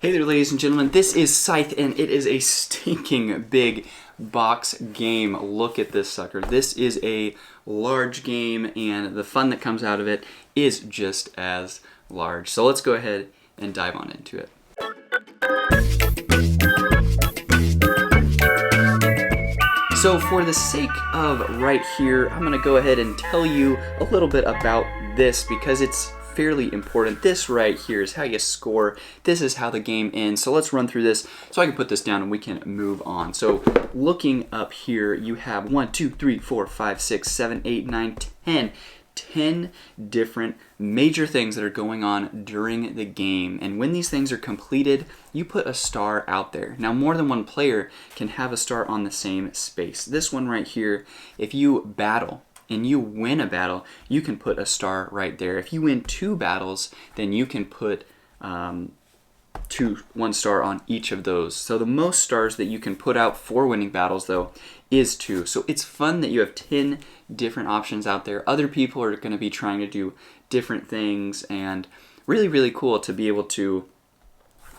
Hey there, ladies and gentlemen, this is Scythe, and it is a stinking big box game. Look at this sucker. This is a large game, and the fun that comes out of it is just as large. So let's go ahead and dive on into it. So for the sake of right here, I'm going to go ahead and tell you a little bit about this because it's fairly important. This right here is how you score. This is how the game ends. So let's run through this so I can put this down and we can move on. So looking up here, you have 1, 2, 3, 4, 5, 6, 7, 8, 9, 10. 10 different major things that are going on during the game. And when these things are completed, you put a star out there. Now, more than one player can have a star on the same space. This one right here, if you battle and you win a battle, you can put a star right there. If you win 2 battles, then you can put one star on each of those. So the most stars that you can put out for winning battles, though, is 2. So it's fun that you have 10 different options out there. Other people are going to be trying to do different things, and really, really cool to be able to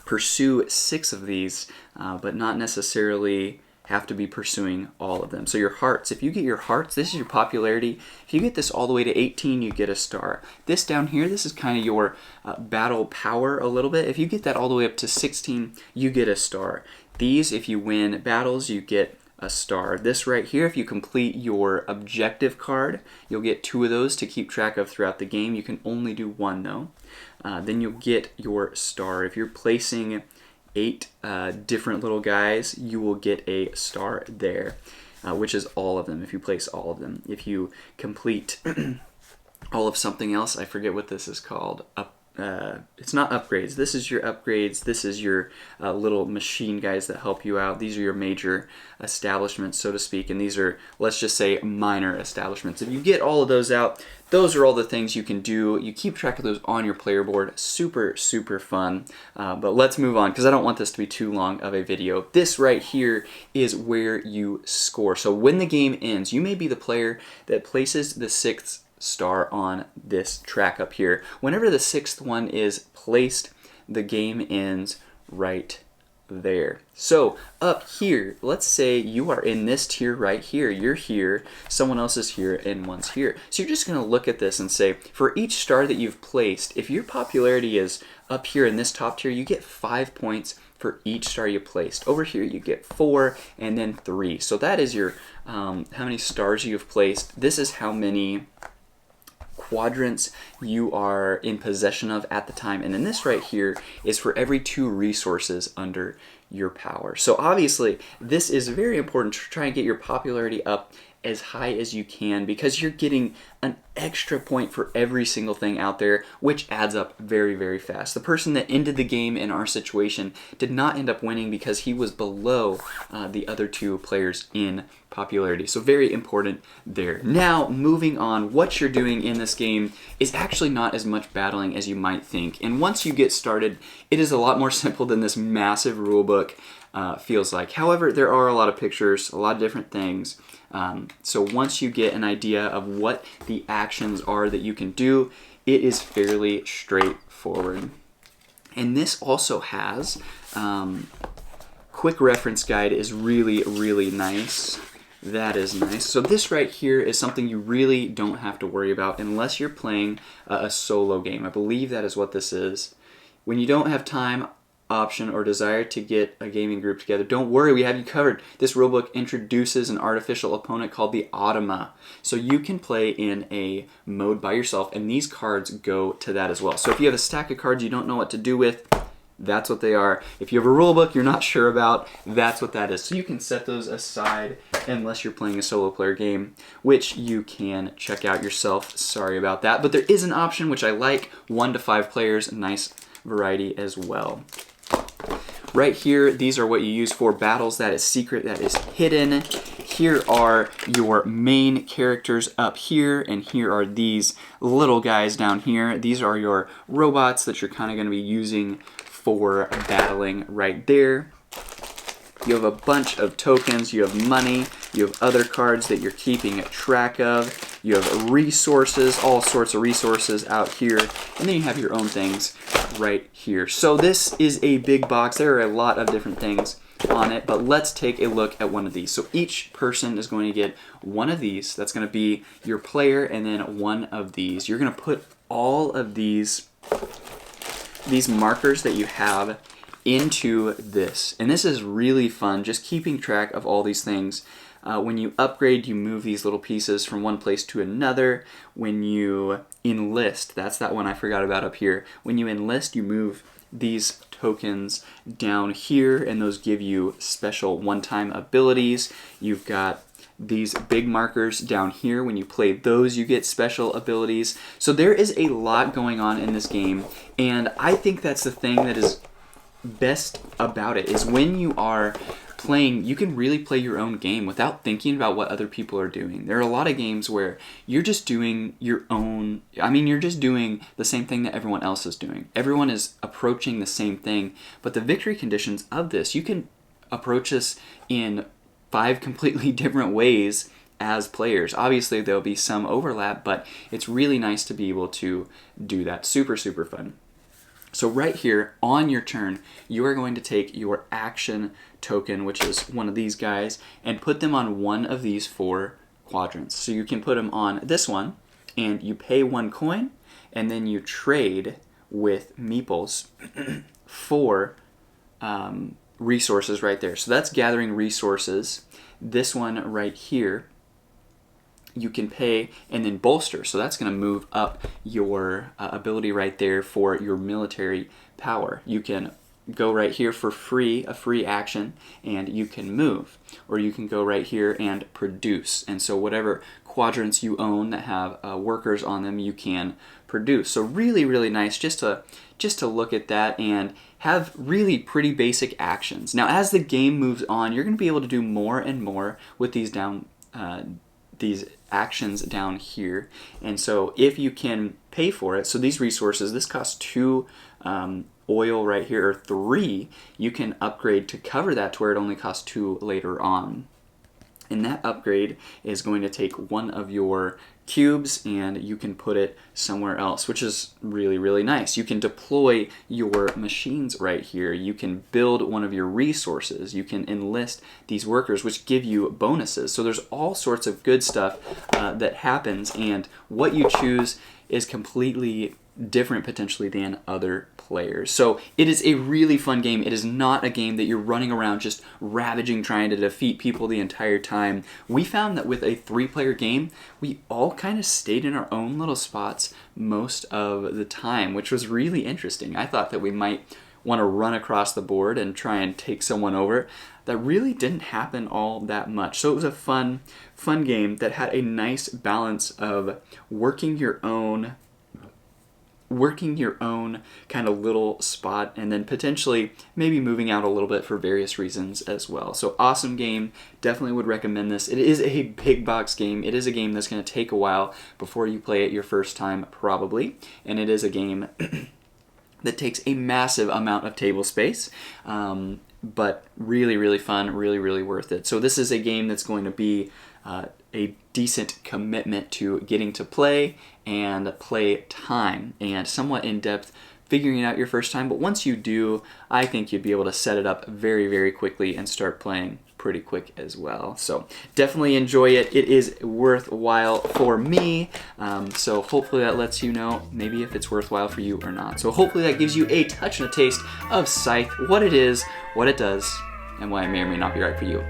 pursue 6 of these, but not necessarily have to be pursuing all of them. So your hearts, if you get your hearts, this is your popularity. If you get this all the way to 18, you get a star. This down here, this is kind of your battle power a little bit. If you get that all the way up to 16, you get a star. These, if you win battles, you get a star. This right here, if you complete your objective card, you'll get 2 of those to keep track of throughout the game. You can only do 1 though. Then you'll get your star. If you're placing 8 different little guys, you will get a star there, which is all of them if you place all of them. If you complete all of something else, I forget what this is called, it's not upgrades. This is your upgrades. This is your little machine guys that help you out. These are your major establishments, so to speak, and these are, let's just say, minor establishments. If you get all of those out, those are all the things you can do. You keep track of those on your player board. Super, super fun. But let's move on because I don't want this to be too long of a video. This right here is where you score. So when the game ends, you may be the player that places the 6th star on this track up here. Whenever the 6th one is placed, the game ends right there. So up here, let's say you are in this tier right here. You're here, someone else is here, and one's here. So you're just going to look at this and say, for each star that you've placed, if your popularity is up here in this top tier, you get 5 points for each star you placed. Over here you get 4 and then 3. So that is your how many stars you've placed. This is how many quadrants you are in possession of at the time, and then this right here is for every 2 resources under your power. So obviously this is very important to try and get your popularity up as high as you can because you're getting an extra point for every single thing out there, which adds up very, very fast. The person that ended the game in our situation did not end up winning because he was below the other 2 players in popularity. So very important there. Now, moving on, what you're doing in this game is actually not as much battling as you might think. And once you get started, it is a lot more simple than this massive rule book feels like. However, there are a lot of pictures, a lot of different things. So once you get an idea of what the actions are that you can do, it is fairly straightforward. And this also has quick reference guide is really, really nice. That is nice. So this right here is something you really don't have to worry about unless you're playing a solo game. I believe that is what this is. When you don't have time, option, or desire to get a gaming group together, don't worry, we have you covered. This rulebook introduces an artificial opponent called the Automa. So you can play in a mode by yourself, and these cards go to that as well. So if you have a stack of cards you don't know what to do with, that's what they are. If you have a rulebook you're not sure about, that's what that is. So you can set those aside unless you're playing a solo player game, which you can check out yourself. Sorry about that. But there is an option which I like, 1 to 5 players, nice variety as well. Right here, these are what you use for battles. That is secret, that is hidden. Here are your main characters up here, and here are these little guys down here. These are your robots that you're kind of going to be using for battling right there. You have a bunch of tokens, you have money, you have other cards that you're keeping track of. You have resources, all sorts of resources out here, and then you have your own things right here. So this is a big box. There are a lot of different things on it, but let's take a look at one of these. So each person is going to get one of these. That's going to be your player, and then one of these. You're going to put all of these markers that you have into this, and this is really fun, just keeping track of all these things. When you upgrade, you move these little pieces from one place to another. When you enlist, that's that one I forgot about up here. When you enlist, you move these tokens down here, and those give you special one-time abilities. You've got these big markers down here. When you play those, you get special abilities. So there is a lot going on in this game, and I think that's the thing that is best about it, is when you are playing, you can really play your own game without thinking about what other people are doing. There are a lot of games where you're just doing your own, you're just doing the same thing that everyone else is doing. Everyone is approaching the same thing, but the victory conditions of this, you can approach this in 5 completely different ways as players. Obviously, there'll be some overlap, but it's really nice to be able to do that. Super, super fun. So right here, on your turn, you are going to take your action token, which is one of these guys, and put them on one of these 4 quadrants. So you can put them on this one, and you pay 1 coin, and then you trade with meeples for resources right there. So that's gathering resources. This one right here, you can pay and then bolster. So that's going to move up your ability right there for your military power. You can go right here for free, a free action, and you can move. Or you can go right here and produce. And so whatever quadrants you own that have workers on them, you can produce. So really, really nice just to look at that and have really pretty basic actions. Now as the game moves on, you're going to be able to do more and more with these these actions down here. And so if you can pay for it, so these resources, this costs 2 oil right here, or 3, you can upgrade to cover that to where it only costs 2 later on. And that upgrade is going to take one of your cubes and you can put it somewhere else, which is really, really nice. You can deploy your machines right here. You can build one of your resources. You can enlist these workers, which give you bonuses. So there's all sorts of good stuff that happens, and what you choose is completely different potentially than other players. So it is a really fun game. It is not a game that you're running around just ravaging trying to defeat people the entire time. We found that with a 3-player game, we all kind of stayed in our own little spots most of the time, which was really interesting. I thought that we might want to run across the board and try and take someone over. That really didn't happen all that much. So it was a fun game that had a nice balance of working your own kind of little spot, and then potentially maybe moving out a little bit for various reasons as well. So awesome game. Definitely would recommend this. It is a big box game. It is a game that's going to take a while before you play it your first time probably, and it is a game that takes a massive amount of table space, but really, really fun, really, really worth it. So this is a game that's going to be a decent commitment to getting to play and play time, and somewhat in-depth figuring it out your first time. But once you do, I think you'd be able to set it up very, very quickly and start playing pretty quick as well. So definitely enjoy it. It is worthwhile for me. So hopefully that lets you know maybe if it's worthwhile for you or not. So hopefully that gives you a touch and a taste of Scythe, what it is, what it does, and why it may or may not be right for you.